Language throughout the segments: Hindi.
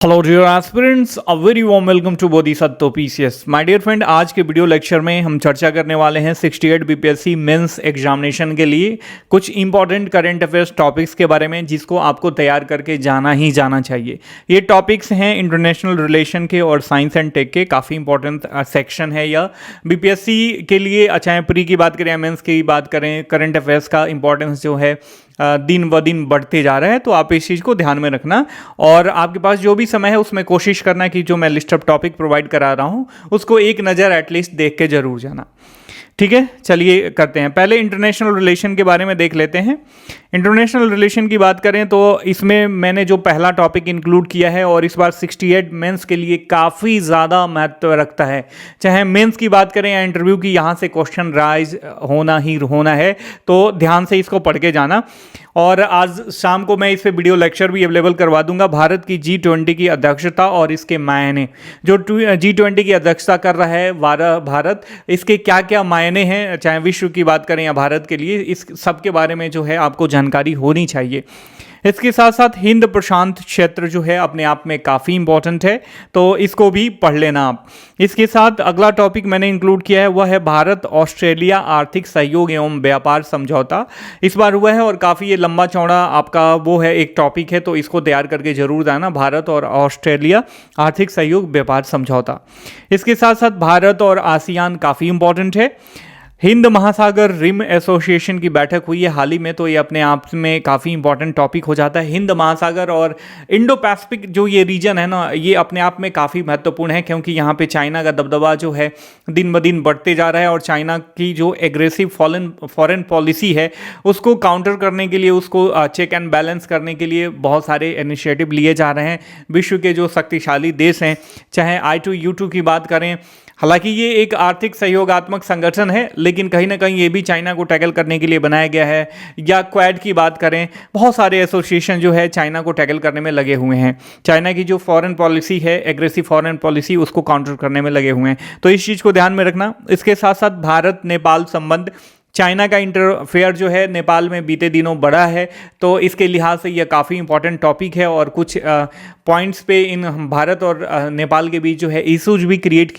Hello dear aspirants, a very warm welcome to Bodhisattva PCS. My dear friend, आज के वीडियो लेक्चर में हम चर्चा करने वाले हैं 68 बीपीएससी मेंस एग्जामिनेशन के लिए कुछ इंपॉर्टेंट करंट अफेयर्स टॉपिक्स के बारे में, जिसको आपको तैयार करके जाना ही जाना चाहिए। ये टॉपिक्स हैं इंटरनेशनल रिलेशन के और साइंस एंड टेक के। काफ़ी इंपॉर्टेंट सेक्शन है यह बीपीएससी के लिए। चाहे प्री की बात करें या मेंस की बात करें, करंट अफेयर्स का इंपॉर्टेंस जो है दिन ब दिन बढ़ते जा रहा है। तो आप इस चीज़ को ध्यान में रखना और आपके पास जो भी समय है उसमें कोशिश करना कि जो मैं लिस्ट ऑफ टॉपिक प्रोवाइड करा रहा हूँ उसको एक नज़र एटलीस्ट देख के जरूर जाना। ठीक है, चलिए करते हैं। पहले इंटरनेशनल रिलेशन के बारे में देख लेते हैं। इंटरनेशनल रिलेशन की बात करें तो इसमें मैंने जो पहला टॉपिक इंक्लूड किया है और इस बार 68 मेंस के लिए काफ़ी ज़्यादा महत्व रखता है। चाहे मेंस की बात करें या इंटरव्यू की, यहाँ से क्वेश्चन राइज होना ही होना है, तो ध्यान से इसको पढ़ के जाना। और आज शाम को मैं इस पे वीडियो लेक्चर भी अवेलेबल करवा दूंगा। भारत की G20 की अध्यक्षता और इसके मायने, जो G20 की अध्यक्षता कर रहा है भारत, इसके क्या क्या मायने हैं, चाहे विश्व की बात करें या भारत के लिए, इस सब के बारे में जो है आपको जानकारी होनी चाहिए। इसके साथ साथ हिंद प्रशांत क्षेत्र जो है अपने आप में काफ़ी इंपॉर्टेंट है, तो इसको भी पढ़ लेना आप। इसके साथ अगला टॉपिक मैंने इंक्लूड किया है वह है भारत ऑस्ट्रेलिया आर्थिक सहयोग एवं व्यापार समझौता। इस बार हुआ है और काफ़ी ये लंबा चौड़ा आपका वो है एक टॉपिक है, तो इसको तैयार करके जरूर जाना। भारत और ऑस्ट्रेलिया आर्थिक सहयोग व्यापार समझौता। इसके साथ साथ भारत और आसियान काफ़ी इंपॉर्टेंट है। हिंद महासागर रिम एसोसिएशन की बैठक हुई है हाल ही में, तो ये अपने आप में काफ़ी इंपॉर्टेंट टॉपिक हो जाता है। हिंद महासागर और इंडो पैसिफिक जो ये रीजन है ना, ये अपने आप में काफ़ी महत्वपूर्ण है, क्योंकि यहाँ पे चाइना का दबदबा जो है दिन ब दिन बढ़ते जा रहा है और चाइना की जो एग्रेसिव फॉरेन पॉलिसी है उसको काउंटर करने के लिए, उसको चेक एंड बैलेंस करने के लिए बहुत सारे इनिशिएटिव लिए जा रहे हैं। विश्व के जो शक्तिशाली देश हैं, चाहे I2U2 की बात करें, हालांकि ये एक आर्थिक सहयोगात्मक संगठन है, लेकिन कहीं ना कहीं ये भी चाइना को टैकल करने के लिए बनाया गया है। या क्वाड की बात करें, बहुत सारे एसोसिएशन जो है चाइना को टैकल करने में लगे हुए हैं। चाइना की जो फॉरेन पॉलिसी है, एग्रेसिव फॉरेन पॉलिसी, उसको काउंटर करने में लगे हुए हैं, तो इस चीज़ को ध्यान में रखना। इसके साथ साथ भारत नेपाल संबंध, चाइना का इंटरफेयर जो है नेपाल में बीते दिनों बढ़ा है, तो इसके लिहाज से यह काफ़ी इंपॉर्टेंट टॉपिक है और कुछ पॉइंट्स पे इन भारत और नेपाल के बीच जो है इशूज भी क्रिएट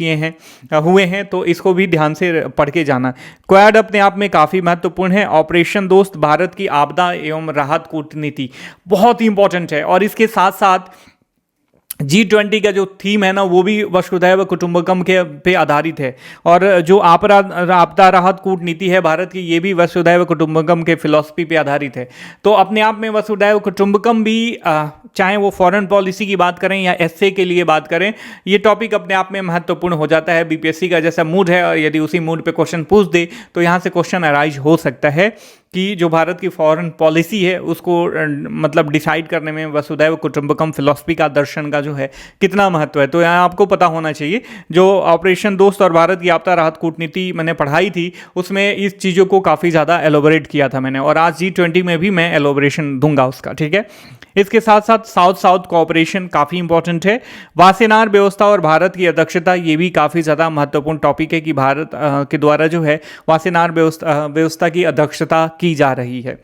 हुए हैं, तो इसको भी ध्यान से पढ़ के जाना। क्वाड अपने आप में काफ़ी महत्वपूर्ण है। ऑपरेशन दोस्त, भारत की आपदा एवं राहत कूटनीति बहुत इंपॉर्टेंट है। और इसके साथ साथ G20 का जो थीम है ना, वो भी वसुधैव कुटुंबकम के पे आधारित है। और जो आपदा राहत कूटनीति है भारत की, ये भी वसुधैव कुटुंबकम के फिलॉसफी पे आधारित है। तो अपने आप में वसुधैव कुटुंबकम भी, चाहे वो फॉरेन पॉलिसी की बात करें या एसए के लिए बात करें, ये टॉपिक अपने आप में महत्वपूर्ण हो जाता है। बीपीएससी का जैसा मूड है, और यदि उसी मूड पे क्वेश्चन पूछ दे तो यहाँ से क्वेश्चन अराइज हो सकता है कि जो भारत की फॉरेन पॉलिसी है उसको मतलब डिसाइड करने में वसुधैव कुटुंबकम फिलॉसफी का, दर्शन का जो है कितना महत्व है। तो यहाँ आपको पता होना चाहिए। जो ऑपरेशन दोस्त और भारत की आपदा राहत कूटनीति मैंने पढ़ाई थी, उसमें इस चीज़ों को काफ़ी ज़्यादा एलोबरेट किया था मैंने, और आज G20 में भी मैं एलोबरेशन दूंगा उसका। ठीक है, इसके साथ साथ साउथ साउथ कोऑपरेशन काफ़ी इंपॉर्टेंट है। वासेनार व्यवस्था और भारत की अध्यक्षता, ये भी काफ़ी ज़्यादा महत्वपूर्ण टॉपिक है कि भारत के द्वारा जो है वासेनार व्यवस्था की अध्यक्षता की जा रही है।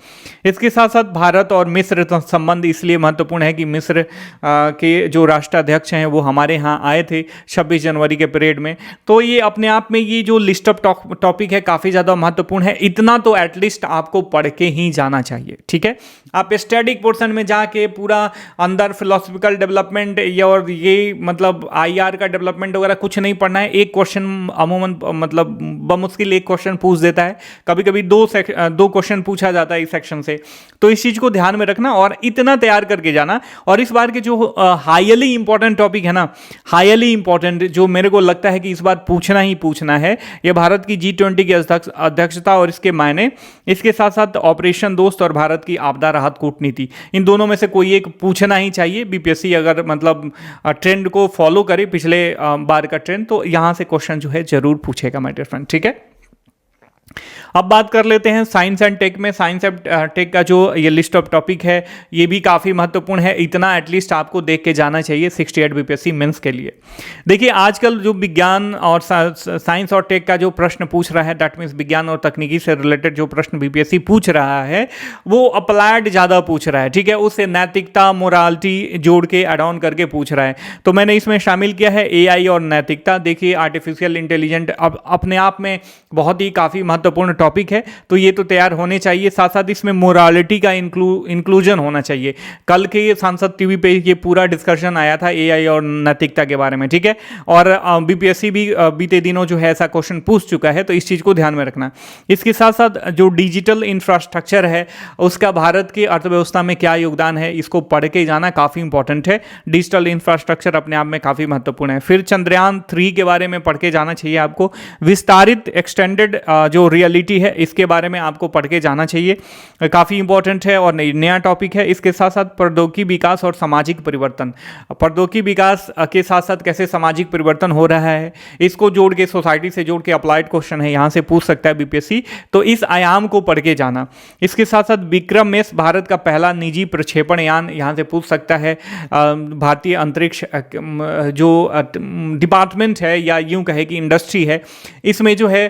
इसके साथ साथ भारत और मिस्र संबंध इसलिए महत्वपूर्ण है कि मिस्र के जो राष्ट्राध्यक्ष हैं वो हमारे यहाँ आए थे 26 जनवरी के परेड में। तो ये अपने आप में ये जो लिस्ट ऑफ टॉपिक है काफ़ी ज़्यादा महत्वपूर्ण है। इतना तो एटलीस्ट आपको पढ़ के ही जाना चाहिए। ठीक है, आप स्टैटिक पोर्शन में जाके पूरा अंदर फिलोसफिकल डेवलपमेंट या और ये मतलब IR का डेवलपमेंट वगैरह कुछ नहीं पढ़ना है। एक क्वेश्चन अमूमन मतलब बमुश्किल एक क्वेश्चन पूछ देता है, कभी कभी दो क्वेश्चन पूछा जाता है इस सेक्शन से, तो इस चीज़ को ध्यान में रखना और इतना तैयार करके जाना। और इस बार के जो हाईली इंपॉर्टेंट टॉपिक है ना, हाईली इंपॉर्टेंट जो मेरे को लगता है कि इस बार पूछना ही पूछना है, ये भारत की G20 की अध्यक्षता और इसके मायने, इसके साथ साथ ऑपरेशन दोस्त और भारत की आपदा राहत कूटनीति, इन दोनों में से कोई एक पूछना ही चाहिए। बीपीएससी अगर मतलब ट्रेंड को फॉलो करे, पिछले बार का ट्रेंड, तो यहाँ से क्वेश्चन जो है जरूर पूछेगा माय डियर फ्रेंड। ठीक है, अब बात कर लेते हैं साइंस एंड टेक में। साइंस एंड टेक का जो ये लिस्ट ऑफ टॉपिक है ये भी काफ़ी महत्वपूर्ण है, इतना एटलीस्ट आपको देख के जाना चाहिए 68 बीपीएससी मेंस के लिए। देखिए आजकल जो विज्ञान और साइंस और टेक का जो प्रश्न पूछ रहा है, दैट मीन्स विज्ञान और तकनीकी से रिलेटेड जो प्रश्न बीपीएससी पूछ रहा है वो अप्लाइड ज़्यादा पूछ रहा है, ठीक है, उससे नैतिकता मोरालिटी जोड़ के एड ऑन करके पूछ रहा है। तो मैंने इसमें शामिल किया है एआई और नैतिकता। देखिए आर्टिफिशियल इंटेलिजेंट अब अपने आप में बहुत ही काफ़ी महत्वपूर्ण टॉपिक है, तो ये तो तैयार होने चाहिए। साथ साथ इसमें मोरालिटी का इंक्लूजन होना चाहिए। कल के सांसद टीवी पे ये पूरा डिस्कशन आया था एआई और नैतिकता के बारे में, ठीक है, और बीपीएससी भी बीते दिनों जो है ऐसा क्वेश्चन पूछ चुका है, तो इस चीज़ को ध्यान में रखना। इसके साथ साथ जो डिजिटल इंफ्रास्ट्रक्चर है उसका भारत की अर्थव्यवस्था में क्या योगदान है, इसको पढ़ के जाना काफ़ी इंपॉर्टेंट है। डिजिटल इंफ्रास्ट्रक्चर अपने आप में काफ़ी महत्वपूर्ण है। फिर चंद्रयान 3 के बारे में पढ़ के जाना चाहिए आपको। विस्तारित एक्सटेंडेड जो रियलिटी है इसके बारे में आपको पढ़ के जाना चाहिए, काफ़ी इंपॉर्टेंट है और नया टॉपिक है। इसके साथ साथ प्रौद्योगिकी विकास और सामाजिक परिवर्तन, प्रौद्योगिकी विकास के साथ साथ कैसे सामाजिक परिवर्तन हो रहा है इसको जोड़ के, सोसाइटी से जोड़ के अप्लाइड क्वेश्चन है, यहाँ से पूछ सकता है बीपीएससी, तो इस आयाम को पढ़ के जाना। इसके साथ साथ विक्रम एस भारत का पहला निजी प्रक्षेपण यान, यहाँ से पूछ सकता है। भारतीय अंतरिक्ष जो डिपार्टमेंट है या यूं कहे कि इंडस्ट्री है, इसमें जो है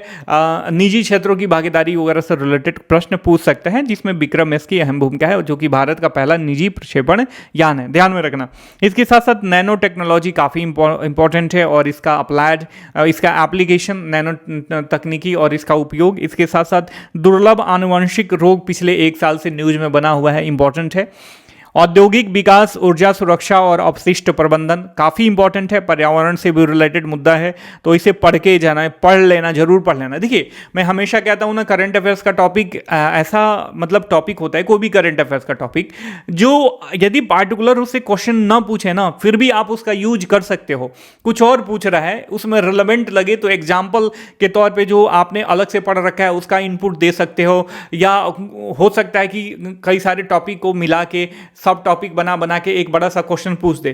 निजी क्षेत्रों की भागीदारी वगैरह से रिलेटेड प्रश्न पूछ सकते हैं, जिसमें विक्रम एस की अहम भूमिका है, जो कि भारत का पहला निजी प्रक्षेपण यान है, ध्यान में रखना। इसके साथ साथ नैनो टेक्नोलॉजी काफ़ी इंपॉर्टेंट है और इसका अप्लाइड, इसका एप्लीकेशन नैनो तकनीकी और इसका उपयोग। इसके साथ साथ दुर्लभ आनुवंशिक रोग पिछले 1 साल से न्यूज में बना हुआ है, इंपॉर्टेंट है। औद्योगिक विकास, ऊर्जा सुरक्षा और अपशिष्ट प्रबंधन काफ़ी इंपॉर्टेंट है, पर्यावरण से भी रिलेटेड मुद्दा है, तो इसे पढ़ के जाना है, पढ़ लेना, जरूर पढ़ लेना। देखिए मैं हमेशा कहता हूँ ना, करंट अफेयर्स का टॉपिक ऐसा मतलब टॉपिक होता है, कोई भी करंट अफेयर्स का टॉपिक जो यदि पार्टिकुलर उससे क्वेश्चन ना पूछे ना, फिर भी आप उसका यूज कर सकते हो। कुछ और पूछ रहा है, उसमें रिलेवेंट लगे तो एग्जाम्पल के तौर पर जो आपने अलग से पढ़ रखा है उसका इनपुट दे सकते हो, या हो सकता है कि कई सारे टॉपिक को मिला के सब टॉपिक बना बना के एक बड़ा सा क्वेश्चन पूछ दे।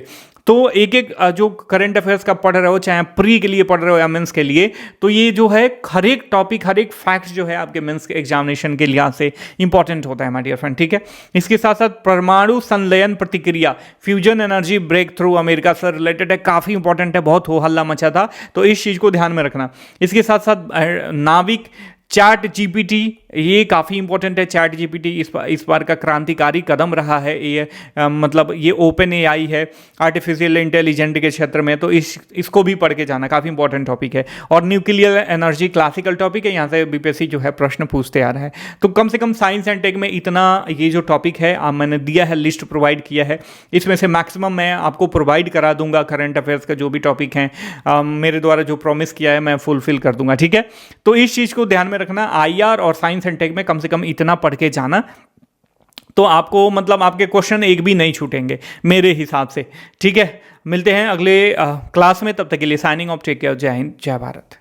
तो एक एक जो करंट अफेयर्स का पढ़ रहे हो, चाहे प्री के लिए पढ़ रहे हो या मेंस के लिए, तो ये जो है हर एक टॉपिक, हर एक फैक्ट जो है आपके मेंस के एग्जामिनेशन के लिहाज से इंपॉर्टेंट होता है माय डियर फ्रेंड, ठीक है। इसके साथ साथ परमाणु संलयन प्रतिक्रिया, fusion energy breakthrough, America से रिलेटेड है, काफ़ी इंपॉर्टेंट है, बहुत हो हल्ला मचा था, तो इस चीज़ को ध्यान में रखना। इसके साथ साथ नाविक, चैट जीपीटी, ये काफ़ी इंपॉर्टेंट है। चैट जीपीटी इस बार का क्रांतिकारी कदम रहा है, ये मतलब ये ओपन एआई है आर्टिफिशियल इंटेलिजेंट के क्षेत्र में, तो इसको भी पढ़ के जाना, काफ़ी इंपॉर्टेंट टॉपिक है। और न्यूक्लियर एनर्जी क्लासिकल टॉपिक है, यहाँ से बीपीएससी जो है प्रश्न पूछते आ रहा है। तो कम से कम साइंस एंड टेक में इतना ये जो टॉपिक है मैंने दिया है, लिस्ट प्रोवाइड किया है, इसमें से मैक्सिमम मैं आपको प्रोवाइड करा दूंगा। करंट अफेयर्स का जो भी टॉपिक हैं मेरे द्वारा जो प्रॉमिस किया है मैं फुलफिल कर दूंगा, ठीक है। तो इस चीज़ को ध्यान में रखना, आईआर और साइंस एंड टेक में कम से कम इतना पढ़ के जाना, तो आपको मतलब आपके क्वेश्चन एक भी नहीं छूटेंगे मेरे हिसाब से, ठीक है। मिलते हैं अगले क्लास में, तब तक के लिए साइनिंग ऑफ, टेक केयर, जय हिंद, जय भारत।